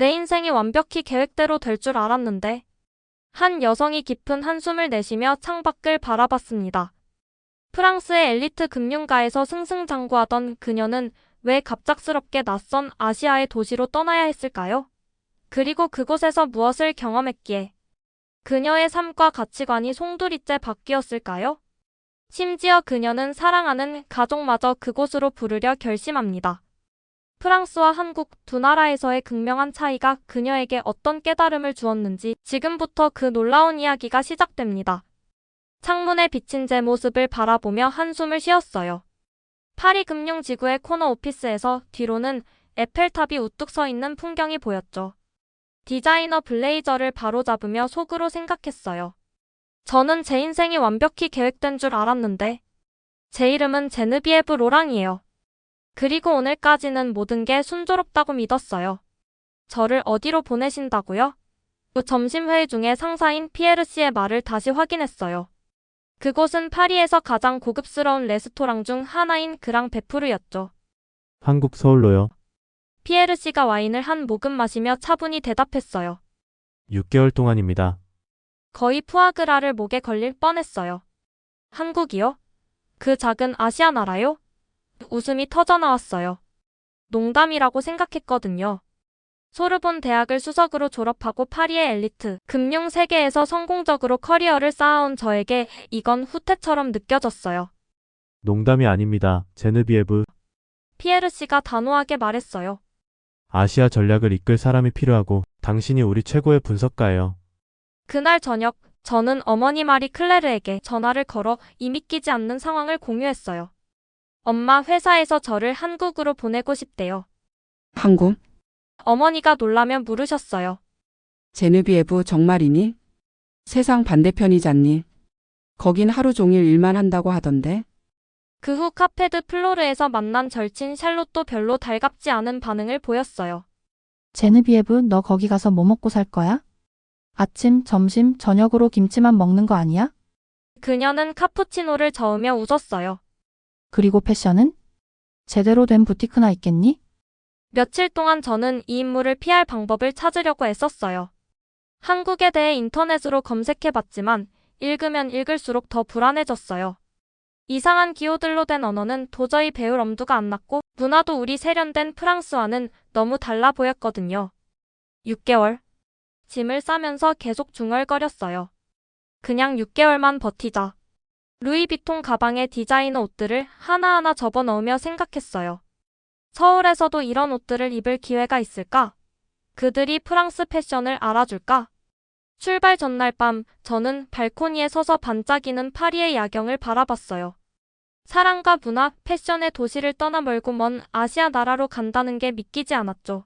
내 인생이 완벽히 계획대로 될 줄 알았는데. 한 여성이 깊은 한숨을 내쉬며 창밖을 바라봤습니다. 프랑스의 엘리트 금융가에서 승승장구하던 그녀는 왜 갑작스럽게 낯선 아시아의 도시로 떠나야 했을까요? 그리고 그곳에서 무엇을 경험했기에 그녀의 삶과 가치관이 송두리째 바뀌었을까요? 심지어 그녀는 사랑하는 가족마저 그곳으로 부르려 결심합니다. 프랑스와 한국 두 나라에서의 극명한 차이가 그녀에게 어떤 깨달음을 주었는지 지금부터 그 놀라운 이야기가 시작됩니다. 창문에 비친 제 모습을 바라보며 한숨을 쉬었어요. 파리 금융지구의 코너 오피스에서 뒤로는 에펠탑이 우뚝 서 있는 풍경이 보였죠. 디자이너 블레이저를 바로잡으며 속으로 생각했어요. 저는 제 인생이 완벽히 계획된 줄 알았는데 제 이름은 제느비에브 로랑이에요. 그리고 오늘까지는 모든 게 순조롭다고 믿었어요. 저를 어디로 보내신다고요? 점심회의 중에 상사인 피에르 씨의 말을 다시 확인했어요. 그곳은 파리에서 가장 고급스러운 레스토랑 중 하나인 그랑 베프르였죠. 한국 서울로요. 피에르 씨가 와인을 한 모금 마시며 차분히 대답했어요. 6개월 동안입니다. 거의 푸아그라를 목에 걸릴 뻔했어요. 한국이요? 그 작은 아시아 나라요? 웃음이 터져나왔어요. 농담이라고 생각했거든요. 소르본 대학을 수석으로 졸업하고 파리의 엘리트 금융 세계에서 성공적으로 커리어를 쌓아온 저에게 이건 후퇴처럼 느껴졌어요. 농담이 아닙니다. 제느비에브. 피에르 씨가 단호하게 말했어요. 아시아 전략을 이끌 사람이 필요하고 당신이 우리 최고의 분석가예요. 그날 저녁 저는 어머니 마리 클레르에게 전화를 걸어 이 믿기지 않는 상황을 공유했어요. 엄마 회사에서 저를 한국으로 보내고 싶대요. 한국? 어머니가 놀라며 물으셨어요. 제느비에브 정말이니? 세상 반대편이잖니. 거긴 하루 종일 일만 한다고 하던데. 그 후 카페드 플로르에서 만난 절친 샬롯도 별로 달갑지 않은 반응을 보였어요. 제느비에브, 너 거기 가서 뭐 먹고 살 거야? 아침, 점심, 저녁으로 김치만 먹는 거 아니야? 그녀는 카푸치노를 저으며 웃었어요. 그리고 패션은? 제대로 된 부티크나 있겠니? 며칠 동안 저는 이 인물을 피할 방법을 찾으려고 애썼어요. 한국에 대해 인터넷으로 검색해봤지만 읽으면 읽을수록 더 불안해졌어요. 이상한 기호들로 된 언어는 도저히 배울 엄두가 안 났고 문화도 우리 세련된 프랑스와는 너무 달라 보였거든요. 6개월. 짐을 싸면서 계속 중얼거렸어요. 그냥 6개월만 버티자. 루이비통 가방에 디자이너 옷들을 하나하나 접어넣으며 생각했어요. 서울에서도 이런 옷들을 입을 기회가 있을까? 그들이 프랑스 패션을 알아줄까? 출발 전날 밤 저는 발코니에 서서 반짝이는 파리의 야경을 바라봤어요. 사랑과 문화, 패션의 도시를 떠나 멀고 먼 아시아 나라로 간다는 게 믿기지 않았죠.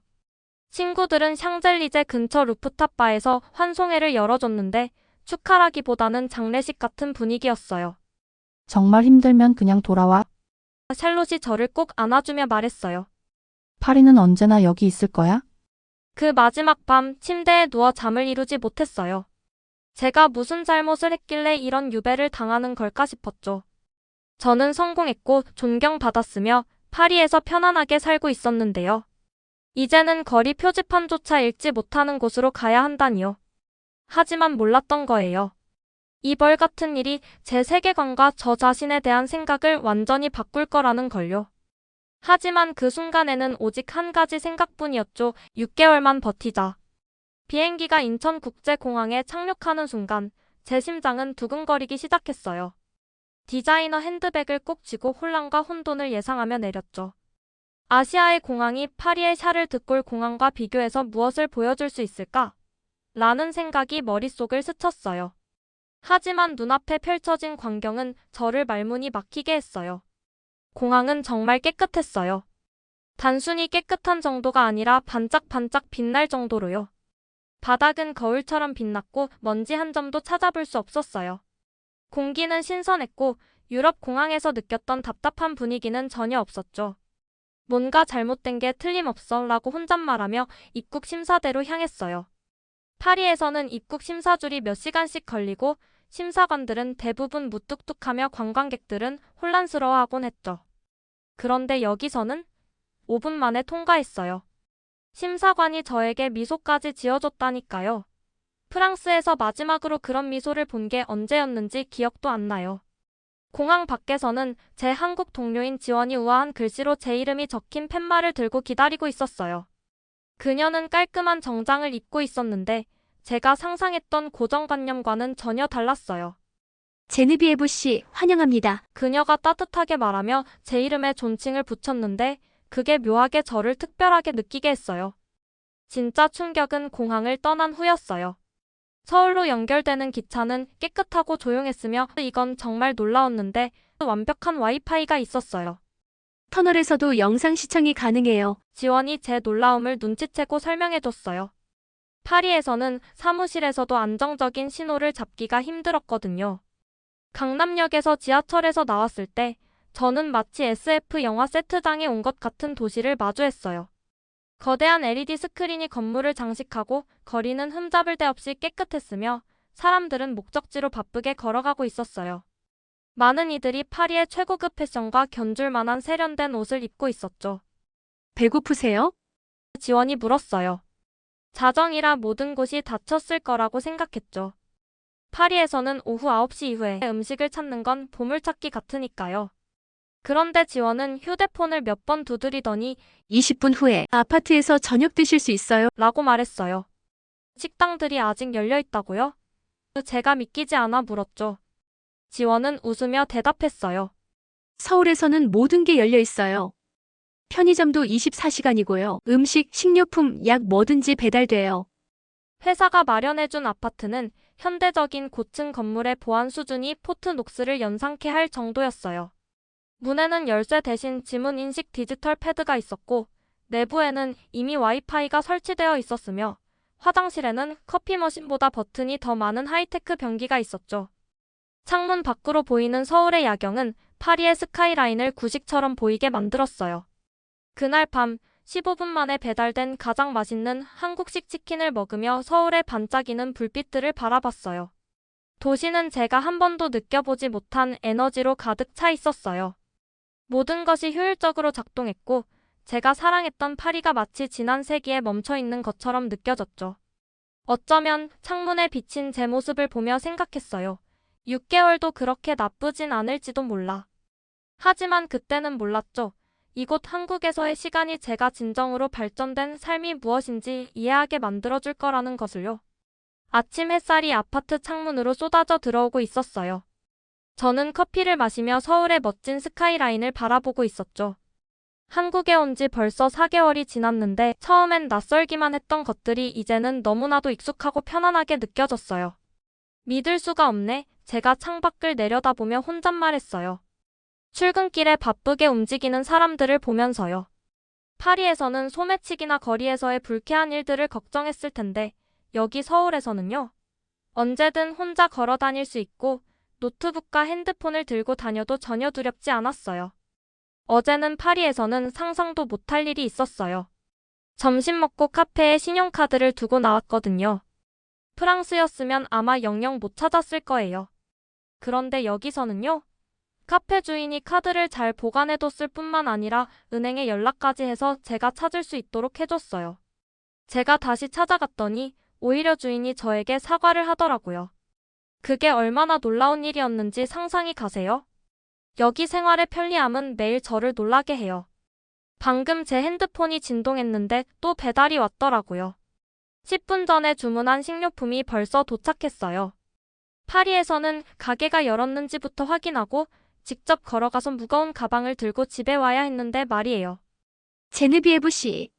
친구들은 샹젤리제 근처 루프탑 바에서 환송회를 열어줬는데 축하라기보다는 장례식 같은 분위기였어요. 정말 힘들면 그냥 돌아와. 샬롯이 저를 꼭 안아주며 말했어요. 파리는 언제나 여기 있을 거야? 그 마지막 밤 침대에 누워 잠을 이루지 못했어요. 제가 무슨 잘못을 했길래 이런 유배를 당하는 걸까 싶었죠. 저는 성공했고 존경받았으며 파리에서 편안하게 살고 있었는데요. 이제는 거리 표지판조차 읽지 못하는 곳으로 가야 한다니요. 하지만 몰랐던 거예요. 이 벌 같은 일이 제 세계관과 저 자신에 대한 생각을 완전히 바꿀 거라는 걸요. 하지만 그 순간에는 오직 한 가지 생각뿐이었죠. 6개월만 버티자. 비행기가 인천국제공항에 착륙하는 순간 제 심장은 두근거리기 시작했어요. 디자이너 핸드백을 꼭 쥐고 혼란과 혼돈을 예상하며 내렸죠. 아시아의 공항이 파리의 샤를 드골 공항과 비교해서 무엇을 보여줄 수 있을까? 라는 생각이 머릿속을 스쳤어요. 하지만 눈앞에 펼쳐진 광경은 저를 말문이 막히게 했어요. 공항은 정말 깨끗했어요. 단순히 깨끗한 정도가 아니라 반짝반짝 빛날 정도로요. 바닥은 거울처럼 빛났고 먼지 한 점도 찾아볼 수 없었어요. 공기는 신선했고 유럽 공항에서 느꼈던 답답한 분위기는 전혀 없었죠. 뭔가 잘못된 게 틀림없어 라고 혼잣말하며 입국 심사대로 향했어요. 파리에서는 입국 심사줄이 몇 시간씩 걸리고 심사관들은 대부분 무뚝뚝하며 관광객들은 혼란스러워하곤 했죠. 그런데 여기서는 5분 만에 통과했어요. 심사관이 저에게 미소까지 지어줬다니까요. 프랑스에서 마지막으로 그런 미소를 본 게 언제였는지 기억도 안 나요. 공항 밖에서는 제 한국 동료인 지원이 우아한 글씨로 제 이름이 적힌 팻말을 들고 기다리고 있었어요. 그녀는 깔끔한 정장을 입고 있었는데 제가 상상했던 고정관념과는 전혀 달랐어요. 제느비에브 씨, 환영합니다. 그녀가 따뜻하게 말하며 제 이름에 존칭을 붙였는데 그게 묘하게 저를 특별하게 느끼게 했어요. 진짜 충격은 공항을 떠난 후였어요. 서울로 연결되는 기차는 깨끗하고 조용했으며 이건 정말 놀라웠는데 완벽한 와이파이가 있었어요. 터널에서도 영상 시청이 가능해요. 지원이 제 놀라움을 눈치채고 설명해줬어요. 파리에서는 사무실에서도 안정적인 신호를 잡기가 힘들었거든요. 강남역에서 지하철에서 나왔을 때 저는 마치 SF 영화 세트장에 온 것 같은 도시를 마주했어요. 거대한 LED 스크린이 건물을 장식하고 거리는 흠잡을 데 없이 깨끗했으며 사람들은 목적지로 바쁘게 걸어가고 있었어요. 많은 이들이 파리의 최고급 패션과 견줄 만한 세련된 옷을 입고 있었죠. 배고프세요? 지원이 물었어요. 자정이라 모든 곳이 닫혔을 거라고 생각했죠. 파리에서는 오후 9시 이후에 음식을 찾는 건 보물찾기 같으니까요. 그런데 지원은 휴대폰을 몇 번 두드리더니 20분 후에 아파트에서 저녁 드실 수 있어요. 라고 말했어요. 식당들이 아직 열려 있다고요? 제가 믿기지 않아 물었죠. 지원은 웃으며 대답했어요. 서울에서는 모든 게 열려 있어요. 편의점도 24시간이고요. 음식, 식료품, 약 뭐든지 배달돼요. 회사가 마련해준 아파트는 현대적인 고층 건물의 보안 수준이 포트녹스를 연상케 할 정도였어요. 문에는 열쇠 대신 지문 인식 디지털 패드가 있었고 내부에는 이미 와이파이가 설치되어 있었으며 화장실에는 커피 머신보다 버튼이 더 많은 하이테크 변기가 있었죠. 창문 밖으로 보이는 서울의 야경은 파리의 스카이라인을 구식처럼 보이게 만들었어요. 그날 밤 15분 만에 배달된 가장 맛있는 한국식 치킨을 먹으며 서울의 반짝이는 불빛들을 바라봤어요. 도시는 제가 한 번도 느껴보지 못한 에너지로 가득 차 있었어요. 모든 것이 효율적으로 작동했고 제가 사랑했던 파리가 마치 지난 세기에 멈춰 있는 것처럼 느껴졌죠. 어쩌면 창문에 비친 제 모습을 보며 생각했어요. 6개월도 그렇게 나쁘진 않을지도 몰라. 하지만 그때는 몰랐죠. 이곳 한국에서의 시간이 제가 진정으로 발전된 삶이 무엇인지 이해하게 만들어줄 거라는 것을요. 아침 햇살이 아파트 창문으로 쏟아져 들어오고 있었어요. 저는 커피를 마시며 서울의 멋진 스카이라인을 바라보고 있었죠. 한국에 온 지 벌써 4개월이 지났는데 처음엔 낯설기만 했던 것들이 이제는 너무나도 익숙하고 편안하게 느껴졌어요. 믿을 수가 없네. 제가 창밖을 내려다보며 혼잣말했어요. 출근길에 바쁘게 움직이는 사람들을 보면서요. 파리에서는 소매치기나 거리에서의 불쾌한 일들을 걱정했을 텐데 여기 서울에서는요. 언제든 혼자 걸어 다닐 수 있고 노트북과 핸드폰을 들고 다녀도 전혀 두렵지 않았어요. 어제는 파리에서는 상상도 못할 일이 있었어요. 점심 먹고 카페에 신용카드를 두고 나왔거든요. 프랑스였으면 아마 영영 못 찾았을 거예요. 그런데 여기서는요. 카페 주인이 카드를 잘 보관해뒀을 뿐만 아니라 은행에 연락까지 해서 제가 찾을 수 있도록 해줬어요. 제가 다시 찾아갔더니 오히려 주인이 저에게 사과를 하더라고요. 그게 얼마나 놀라운 일이었는지 상상이 가세요? 여기 생활의 편리함은 매일 저를 놀라게 해요. 방금 제 핸드폰이 진동했는데 또 배달이 왔더라고요. 10분 전에 주문한 식료품이 벌써 도착했어요. 파리에서는 가게가 열었는지부터 확인하고 직접 걸어가서 무거운 가방을 들고 집에 와야 했는데 말이에요. 제느비에브 씨,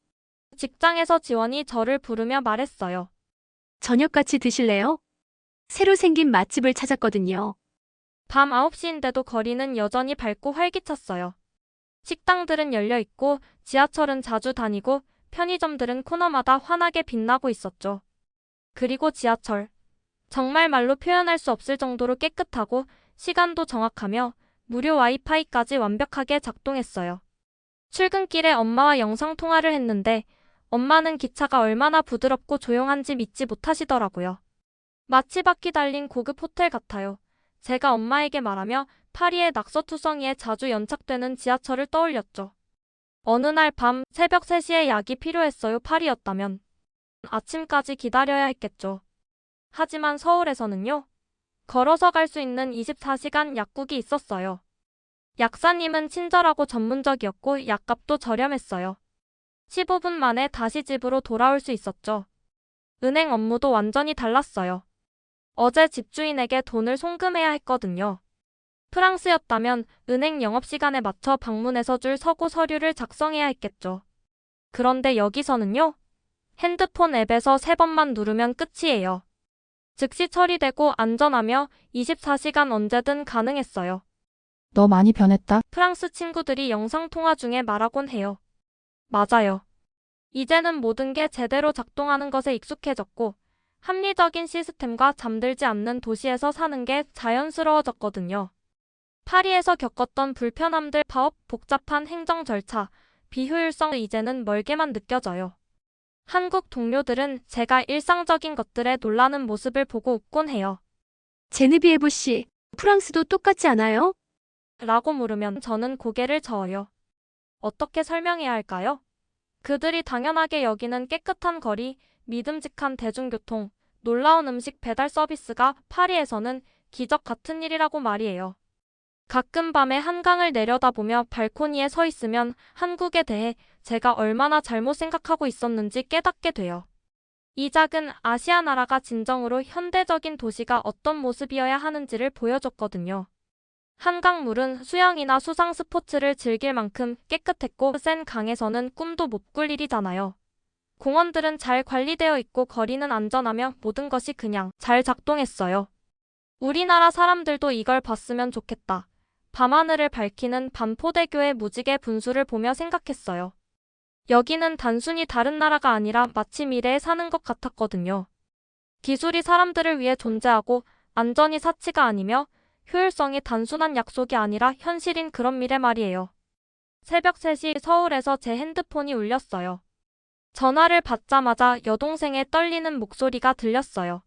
직장에서 지원이 저를 부르며 말했어요. 저녁 같이 드실래요? 새로 생긴 맛집을 찾았거든요. 밤 9시인데도 거리는 여전히 밝고 활기찼어요. 식당들은 열려 있고 지하철은 자주 다니고 편의점들은 코너마다 환하게 빛나고 있었죠. 그리고 지하철. 정말 말로 표현할 수 없을 정도로 깨끗하고 시간도 정확하며 무료 와이파이까지 완벽하게 작동했어요. 출근길에 엄마와 영상통화를 했는데 엄마는 기차가 얼마나 부드럽고 조용한지 믿지 못하시더라고요. 마치 바퀴 달린 고급 호텔 같아요. 제가 엄마에게 말하며 파리의 낙서투성이에 자주 연착되는 지하철을 떠올렸죠. 어느 날 밤 새벽 3시에 약이 필요했어요. 파리였다면 아침까지 기다려야 했겠죠. 하지만 서울에서는요. 걸어서 갈 수 있는 24시간 약국이 있었어요. 약사님은 친절하고 전문적이었고 약값도 저렴했어요. 15분 만에 다시 집으로 돌아올 수 있었죠. 은행 업무도 완전히 달랐어요. 어제 집주인에게 돈을 송금해야 했거든요. 프랑스였다면 은행 영업시간에 맞춰 방문해서 줄 서고 서류를 작성해야 했겠죠. 그런데 여기서는요. 핸드폰 앱에서 3번만 누르면 끝이에요. 즉시 처리되고 안전하며 24시간 언제든 가능했어요. 너 많이 변했다. 프랑스 친구들이 영상통화 중에 말하곤 해요. 맞아요. 이제는 모든 게 제대로 작동하는 것에 익숙해졌고 합리적인 시스템과 잠들지 않는 도시에서 사는 게 자연스러워졌거든요. 파리에서 겪었던 불편함들, 파업, 복잡한 행정 절차, 비효율성 이제는 멀게만 느껴져요. 한국 동료들은 제가 일상적인 것들에 놀라는 모습을 보고 웃곤 해요. 제네비에브 씨, 프랑스도 똑같지 않아요? 라고 물으면 저는 고개를 저어요. 어떻게 설명해야 할까요? 그들이 당연하게 여기는 깨끗한 거리, 믿음직한 대중교통, 놀라운 음식 배달 서비스가 파리에서는 기적 같은 일이라고 말이에요. 가끔 밤에 한강을 내려다보며 발코니에 서 있으면 한국에 대해 제가 얼마나 잘못 생각하고 있었는지 깨닫게 돼요. 이 작은 아시아 나라가 진정으로 현대적인 도시가 어떤 모습이어야 하는지를 보여줬거든요. 한강물은 수영이나 수상 스포츠를 즐길 만큼 깨끗했고 센 강에서는 꿈도 못 꿀 일이잖아요. 공원들은 잘 관리되어 있고 거리는 안전하며 모든 것이 그냥 잘 작동했어요. 우리나라 사람들도 이걸 봤으면 좋겠다. 밤하늘을 밝히는 반포대교의 무지개 분수를 보며 생각했어요. 여기는 단순히 다른 나라가 아니라 마치 미래에 사는 것 같았거든요. 기술이 사람들을 위해 존재하고 안전이 사치가 아니며 효율성이 단순한 약속이 아니라 현실인 그런 미래 말이에요. 새벽 3시 서울에서 제 핸드폰이 울렸어요. 전화를 받자마자 여동생의 떨리는 목소리가 들렸어요.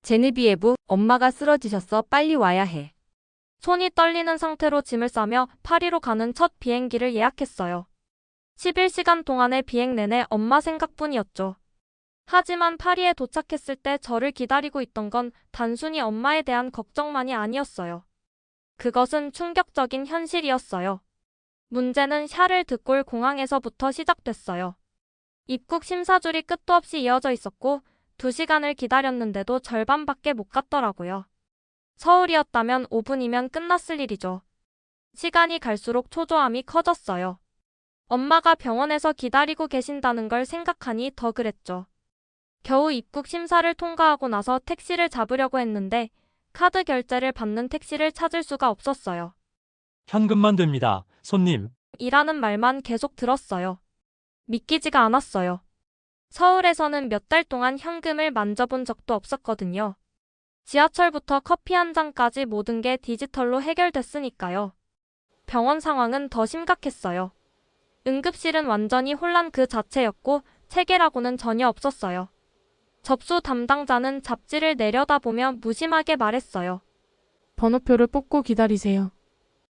제네비에브, 엄마가 쓰러지셨어. 빨리 와야 해. 손이 떨리는 상태로 짐을 싸며 파리로 가는 첫 비행기를 예약했어요. 11시간 동안의 비행 내내 엄마 생각뿐이었죠. 하지만 파리에 도착했을 때 저를 기다리고 있던 건 단순히 엄마에 대한 걱정만이 아니었어요. 그것은 충격적인 현실이었어요. 문제는 샤를 드골 공항에서부터 시작됐어요. 입국 심사줄이 끝도 없이 이어져 있었고 2시간을 기다렸는데도 절반밖에 못 갔더라고요. 서울이었다면 5분이면 끝났을 일이죠. 시간이 갈수록 초조함이 커졌어요. 엄마가 병원에서 기다리고 계신다는 걸 생각하니 더 그랬죠. 겨우 입국 심사를 통과하고 나서 택시를 잡으려고 했는데 카드 결제를 받는 택시를 찾을 수가 없었어요. 현금만 됩니다, 손님. 이라는 말만 계속 들었어요. 믿기지가 않았어요. 서울에서는 몇 달 동안 현금을 만져본 적도 없었거든요. 지하철부터 커피 한 잔까지 모든 게 디지털로 해결됐으니까요. 병원 상황은 더 심각했어요. 응급실은 완전히 혼란 그 자체였고 체계라고는 전혀 없었어요. 접수 담당자는 잡지를 내려다보며 무심하게 말했어요. 번호표를 뽑고 기다리세요.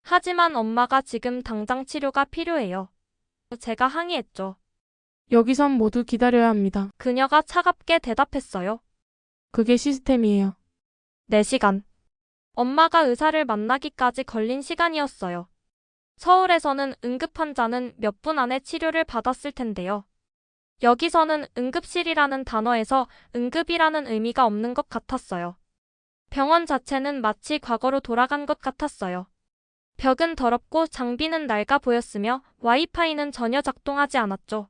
하지만 엄마가 지금 당장 치료가 필요해요. 제가 항의했죠. 여기선 모두 기다려야 합니다. 그녀가 차갑게 대답했어요. 그게 시스템이에요. 4시간. 엄마가 의사를 만나기까지 걸린 시간이었어요. 서울에서는 응급 환자는 몇 분 안에 치료를 받았을 텐데요. 여기서는 응급실이라는 단어에서 응급이라는 의미가 없는 것 같았어요. 병원 자체는 마치 과거로 돌아간 것 같았어요. 벽은 더럽고 장비는 낡아 보였으며 와이파이는 전혀 작동하지 않았죠.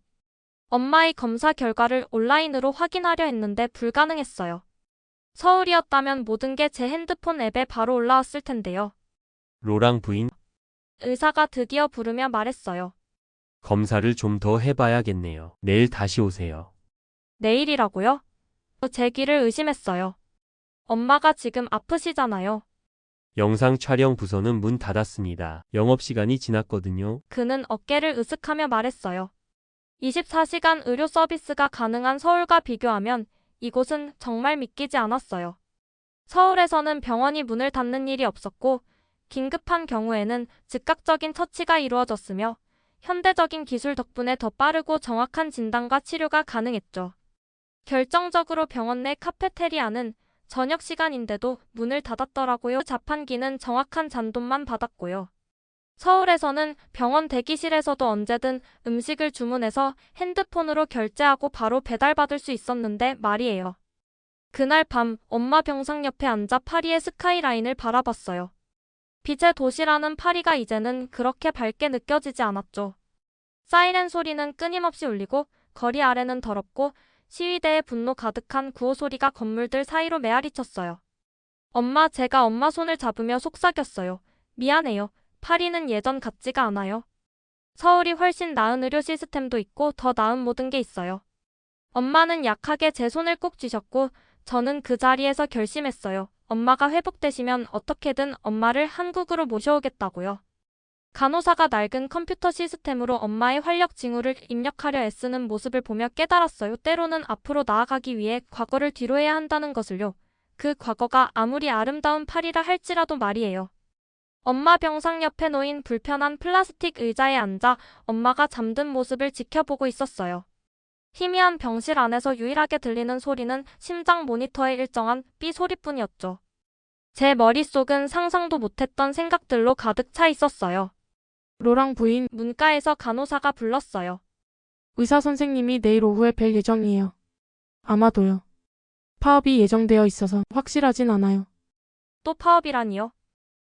엄마의 검사 결과를 온라인으로 확인하려 했는데 불가능했어요. 서울이었다면 모든 게 제 핸드폰 앱에 바로 올라왔을 텐데요. 로랑 부인, 의사가 드디어 부르며 말했어요. 검사를 좀 더 해봐야겠네요. 내일 다시 오세요. 내일이라고요? 제 귀를 의심했어요. 엄마가 지금 아프시잖아요. 영상 촬영 부서는 문 닫았습니다. 영업시간이 지났거든요. 그는 어깨를 으쓱하며 말했어요. 24시간 의료 서비스가 가능한 서울과 비교하면 이곳은 정말 믿기지 않았어요. 서울에서는 병원이 문을 닫는 일이 없었고 긴급한 경우에는 즉각적인 처치가 이루어졌으며 현대적인 기술 덕분에 더 빠르고 정확한 진단과 치료가 가능했죠. 결정적으로 병원 내 카페테리아는 저녁 시간인데도 문을 닫았더라고요. 자판기는 정확한 잔돈만 받았고요. 서울에서는 병원 대기실에서도 언제든 음식을 주문해서 핸드폰으로 결제하고 바로 배달받을 수 있었는데 말이에요. 그날 밤 엄마 병상 옆에 앉아 파리의 스카이라인을 바라봤어요. 빛의 도시라는 파리가 이제는 그렇게 밝게 느껴지지 않았죠. 사이렌 소리는 끊임없이 울리고 거리 아래는 더럽고 시위대의 분노 가득한 구호 소리가 건물들 사이로 메아리쳤어요. 엄마, 제가 엄마 손을 잡으며 속삭였어요. 미안해요. 파리는 예전 같지가 않아요. 서울이 훨씬 나은 의료 시스템도 있고 더 나은 모든 게 있어요. 엄마는 약하게 제 손을 꼭 쥐셨고 저는 그 자리에서 결심했어요. 엄마가 회복되시면 어떻게든 엄마를 한국으로 모셔오겠다고요. 간호사가 낡은 컴퓨터 시스템으로 엄마의 활력 징후를 입력하려 애쓰는 모습을 보며 깨달았어요. 때로는 앞으로 나아가기 위해 과거를 뒤로해야 한다는 것을요. 그 과거가 아무리 아름다운 파리라 할지라도 말이에요. 엄마 병상 옆에 놓인 불편한 플라스틱 의자에 앉아 엄마가 잠든 모습을 지켜보고 있었어요. 희미한 병실 안에서 유일하게 들리는 소리는 심장 모니터의 일정한 삐 소리뿐이었죠. 제 머릿속은 상상도 못했던 생각들로 가득 차 있었어요. 로랑 부인, 문가에서 간호사가 불렀어요. 의사 선생님이 내일 오후에 뵐 예정이에요. 아마도요. 파업이 예정되어 있어서 확실하진 않아요. 또 파업이라니요?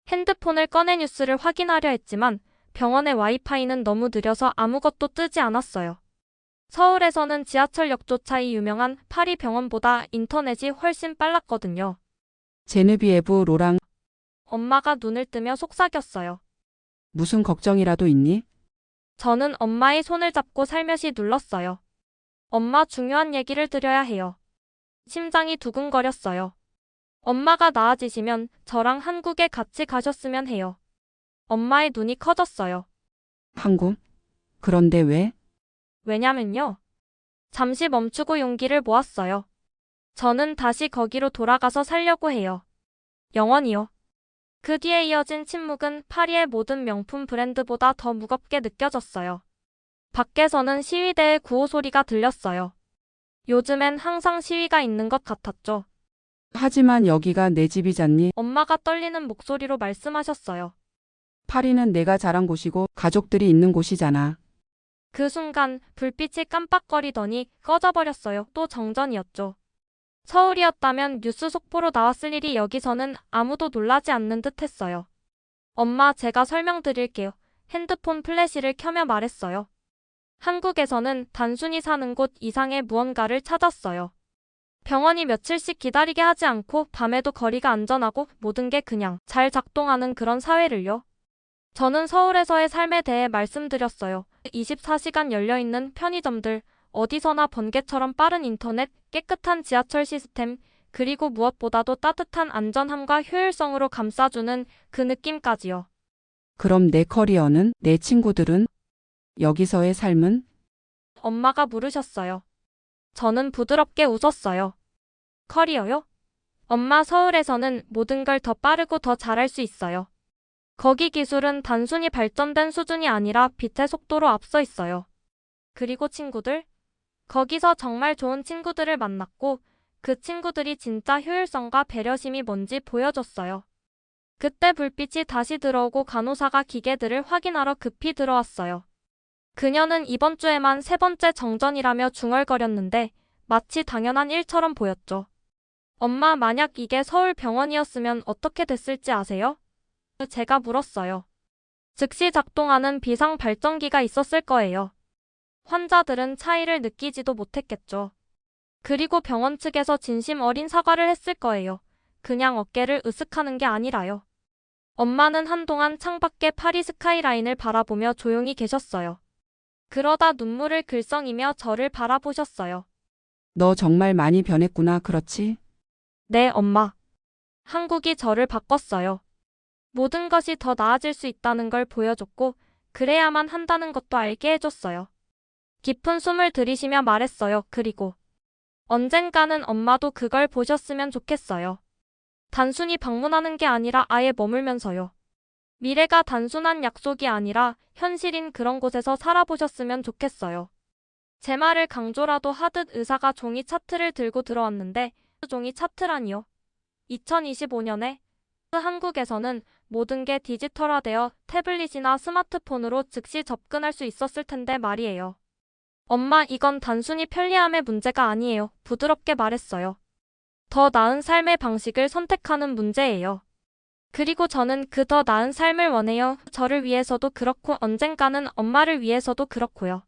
핸드폰을 꺼내 뉴스를 확인하려 했지만 병원의 와이파이는 너무 느려서 아무것도 뜨지 않았어요. 서울에서는 지하철역조차 유명한 파리 병원보다 인터넷이 훨씬 빨랐거든요. 제느비에브 로랑, 엄마가 눈을 뜨며 속삭였어요. 무슨 걱정이라도 있니? 저는 엄마의 손을 잡고 살며시 눌렀어요. 엄마, 중요한 얘기를 드려야 해요. 심장이 두근거렸어요. 엄마가 나아지시면 저랑 한국에 같이 가셨으면 해요. 엄마의 눈이 커졌어요. 한국? 그런데 왜? 왜냐면요. 잠시 멈추고 용기를 모았어요. 저는 다시 거기로 돌아가서 살려고 해요. 영원히요. 그 뒤에 이어진 침묵은 파리의 모든 명품 브랜드보다 더 무겁게 느껴졌어요. 밖에서는 시위대의 구호 소리가 들렸어요. 요즘엔 항상 시위가 있는 것 같았죠. 하지만 여기가 내 집이잖니. 엄마가 떨리는 목소리로 말씀하셨어요. 파리는 내가 자란 곳이고 가족들이 있는 곳이잖아. 그 순간 불빛이 깜빡거리더니 꺼져버렸어요. 또 정전이었죠. 서울이었다면 뉴스 속보로 나왔을 일이 여기서는 아무도 놀라지 않는 듯 했어요. 엄마, 제가 설명드릴게요. 핸드폰 플래시를 켜며 말했어요. 한국에서는 단순히 사는 곳 이상의 무언가를 찾았어요. 병원이 며칠씩 기다리게 하지 않고 밤에도 거리가 안전하고 모든 게 그냥 잘 작동하는 그런 사회를요. 저는 서울에서의 삶에 대해 말씀드렸어요. 24시간 열려있는 편의점들, 어디서나 번개처럼 빠른 인터넷, 깨끗한 지하철 시스템, 그리고 무엇보다도 따뜻한 안전함과 효율성으로 감싸주는 그 느낌까지요. 그럼 내 커리어는? 내 친구들은? 여기서의 삶은? 엄마가 물으셨어요. 저는 부드럽게 웃었어요. 커리어요? 엄마, 서울에서는 모든 걸 더 빠르고 더 잘할 수 있어요. 거기 기술은 단순히 발전된 수준이 아니라 빛의 속도로 앞서 있어요. 그리고 친구들? 거기서 정말 좋은 친구들을 만났고 그 친구들이 진짜 효율성과 배려심이 뭔지 보여줬어요. 그때 불빛이 다시 들어오고 간호사가 기계들을 확인하러 급히 들어왔어요. 그녀는 이번 주에만 3번째 정전이라며 중얼거렸는데 마치 당연한 일처럼 보였죠. 엄마, 만약 이게 서울 병원이었으면 어떻게 됐을지 아세요? 제가 물었어요. 즉시 작동하는 비상 발전기가 있었을 거예요. 환자들은 차이를 느끼지도 못했겠죠. 그리고 병원 측에서 진심 어린 사과를 했을 거예요. 그냥 어깨를 으쓱하는 게 아니라요. 엄마는 한동안 창밖의 파리 스카이라인을 바라보며 조용히 계셨어요. 그러다 눈물을 글썽이며 저를 바라보셨어요. 너 정말 많이 변했구나, 그렇지? 네, 엄마. 한국이 저를 바꿨어요. 모든 것이 더 나아질 수 있다는 걸 보여줬고 그래야만 한다는 것도 알게 해줬어요. 깊은 숨을 들이쉬며 말했어요. 그리고 언젠가는 엄마도 그걸 보셨으면 좋겠어요. 단순히 방문하는 게 아니라 아예 머물면서요. 미래가 단순한 약속이 아니라 현실인 그런 곳에서 살아보셨으면 좋겠어요. 제 말을 강조라도 하듯 의사가 종이 차트를 들고 들어왔는데 종이 차트라니요. 2025년에 한국에서는 모든 게 디지털화되어 태블릿이나 스마트폰으로 즉시 접근할 수 있었을 텐데 말이에요. 엄마, 이건 단순히 편리함의 문제가 아니에요. 부드럽게 말했어요. 더 나은 삶의 방식을 선택하는 문제예요. 그리고 저는 그 더 나은 삶을 원해요. 저를 위해서도 그렇고 언젠가는 엄마를 위해서도 그렇고요.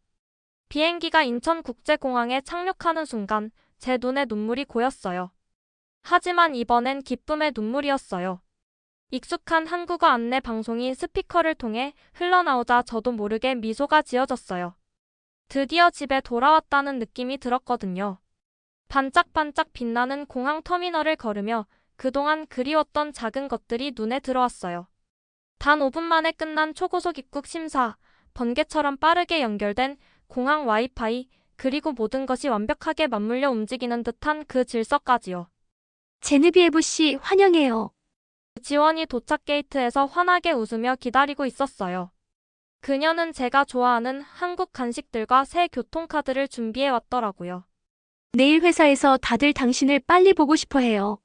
비행기가 인천국제공항에 착륙하는 순간 제 눈에 눈물이 고였어요. 하지만 이번엔 기쁨의 눈물이었어요. 익숙한 한국어 안내 방송이 스피커를 통해 흘러나오자 저도 모르게 미소가 지어졌어요. 드디어 집에 돌아왔다는 느낌이 들었거든요. 반짝반짝 빛나는 공항 터미널을 걸으며 그동안 그리웠던 작은 것들이 눈에 들어왔어요. 단 5분 만에 끝난 초고속 입국 심사, 번개처럼 빠르게 연결된 공항 와이파이, 그리고 모든 것이 완벽하게 맞물려 움직이는 듯한 그 질서까지요. 제느비에브 씨 환영해요. 지원이 도착 게이트에서 환하게 웃으며 기다리고 있었어요. 그녀는 제가 좋아하는 한국 간식들과 새 교통카드를 준비해 왔더라고요. 내일 회사에서 다들 당신을 빨리 보고 싶어 해요.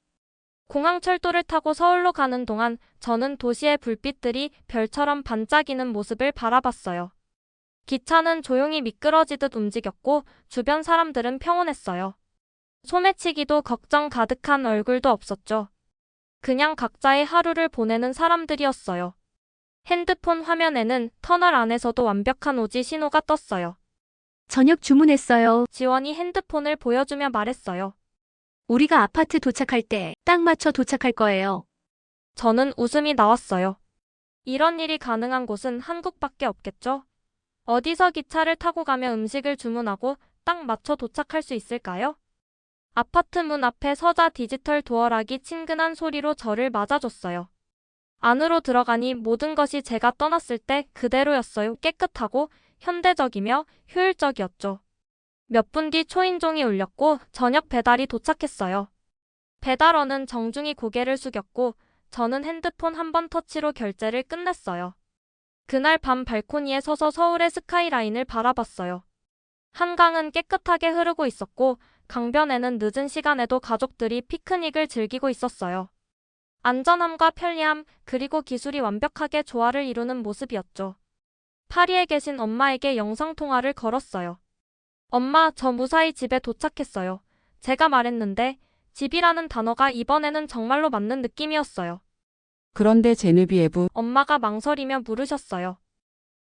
공항철도를 타고 서울로 가는 동안 저는 도시의 불빛들이 별처럼 반짝이는 모습을 바라봤어요. 기차는 조용히 미끄러지듯 움직였고 주변 사람들은 평온했어요. 소매치기도 걱정 가득한 얼굴도 없었죠. 그냥 각자의 하루를 보내는 사람들이었어요. 핸드폰 화면에는 터널 안에서도 완벽한 오지 신호가 떴어요. 저녁 주문했어요. 지원이 핸드폰을 보여주며 말했어요. 우리가 아파트 도착할 때 딱 맞춰 도착할 거예요. 저는 웃음이 나왔어요. 이런 일이 가능한 곳은 한국밖에 없겠죠? 어디서 기차를 타고 가며 음식을 주문하고 딱 맞춰 도착할 수 있을까요? 아파트 문 앞에 서자 디지털 도어락이 친근한 소리로 저를 맞아줬어요. 안으로 들어가니 모든 것이 제가 떠났을 때 그대로였어요. 깨끗하고 현대적이며 효율적이었죠. 몇 분 뒤 초인종이 울렸고 저녁 배달이 도착했어요. 배달원은 정중히 고개를 숙였고 저는 핸드폰 한 번 터치로 결제를 끝냈어요. 그날 밤 발코니에 서서 서울의 스카이라인을 바라봤어요. 한강은 깨끗하게 흐르고 있었고 강변에는 늦은 시간에도 가족들이 피크닉을 즐기고 있었어요. 안전함과 편리함 그리고 기술이 완벽하게 조화를 이루는 모습이었죠. 파리에 계신 엄마에게 영상통화를 걸었어요. 엄마, 저 무사히 집에 도착했어요. 제가 말했는데 집이라는 단어가 이번에는 정말로 맞는 느낌이었어요. 그런데 제느비에브, 엄마가 망설이며 물으셨어요.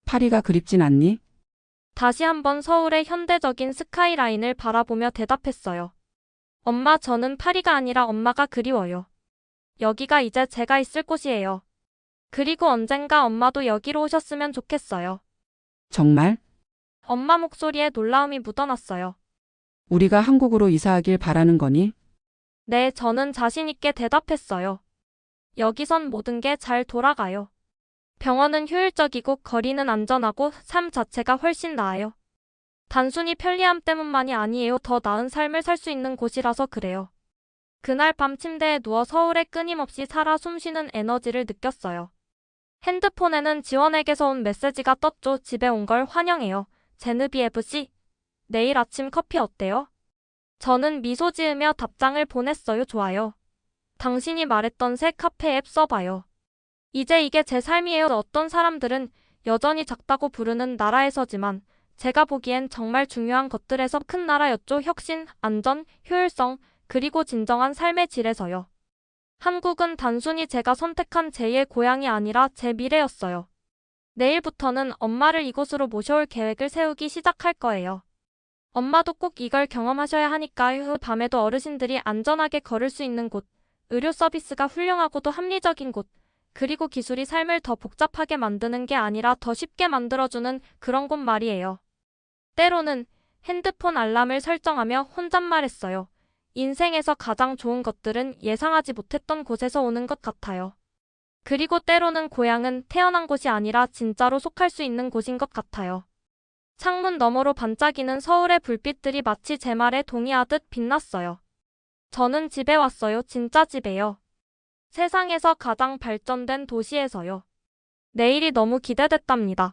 파리가 그립진 않니? 다시 한번 서울의 현대적인 스카이라인을 바라보며 대답했어요. 엄마, 저는 파리가 아니라 엄마가 그리워요. 여기가 이제 제가 있을 곳이에요. 그리고 언젠가 엄마도 여기로 오셨으면 좋겠어요. 정말? 엄마 목소리에 놀라움이 묻어났어요. 우리가 한국으로 이사하길 바라는 거니? 네, 저는 자신 있게 대답했어요. 여기선 모든 게 잘 돌아가요. 병원은 효율적이고 거리는 안전하고 삶 자체가 훨씬 나아요. 단순히 편리함 때문만이 아니에요. 더 나은 삶을 살 수 있는 곳이라서 그래요. 그날 밤 침대에 누워 서울에 끊임없이 살아 숨쉬는 에너지를 느꼈어요. 핸드폰에는 지원에게서 온 메시지가 떴죠. 집에 온 걸 환영해요. 제느비에브 씨, 내일 아침 커피 어때요? 저는 미소 지으며 답장을 보냈어요. 좋아요. 당신이 말했던 새 카페 앱 써봐요. 이제 이게 제 삶이에요. 어떤 사람들은 여전히 작다고 부르는 나라에서지만 제가 보기엔 정말 중요한 것들에서 큰 나라였죠. 혁신, 안전, 효율성, 그리고 진정한 삶의 질에서요. 한국은 단순히 제가 선택한 제2의 고향이 아니라 제 미래였어요. 내일부터는 엄마를 이곳으로 모셔올 계획을 세우기 시작할 거예요. 엄마도 꼭 이걸 경험하셔야 하니까요. 밤에도 어르신들이 안전하게 걸을 수 있는 곳, 의료 서비스가 훌륭하고도 합리적인 곳, 그리고 기술이 삶을 더 복잡하게 만드는 게 아니라 더 쉽게 만들어주는 그런 곳 말이에요. 때로는 핸드폰 알람을 설정하며 혼잣말했어요. 인생에서 가장 좋은 것들은 예상하지 못했던 곳에서 오는 것 같아요. 그리고 때로는 고향은 태어난 곳이 아니라 진짜로 속할 수 있는 곳인 것 같아요. 창문 너머로 반짝이는 서울의 불빛들이 마치 제 말에 동의하듯 빛났어요. 저는 집에 왔어요. 진짜 집에요. 세상에서 가장 발전된 도시에서요. 내일이 너무 기대됐답니다.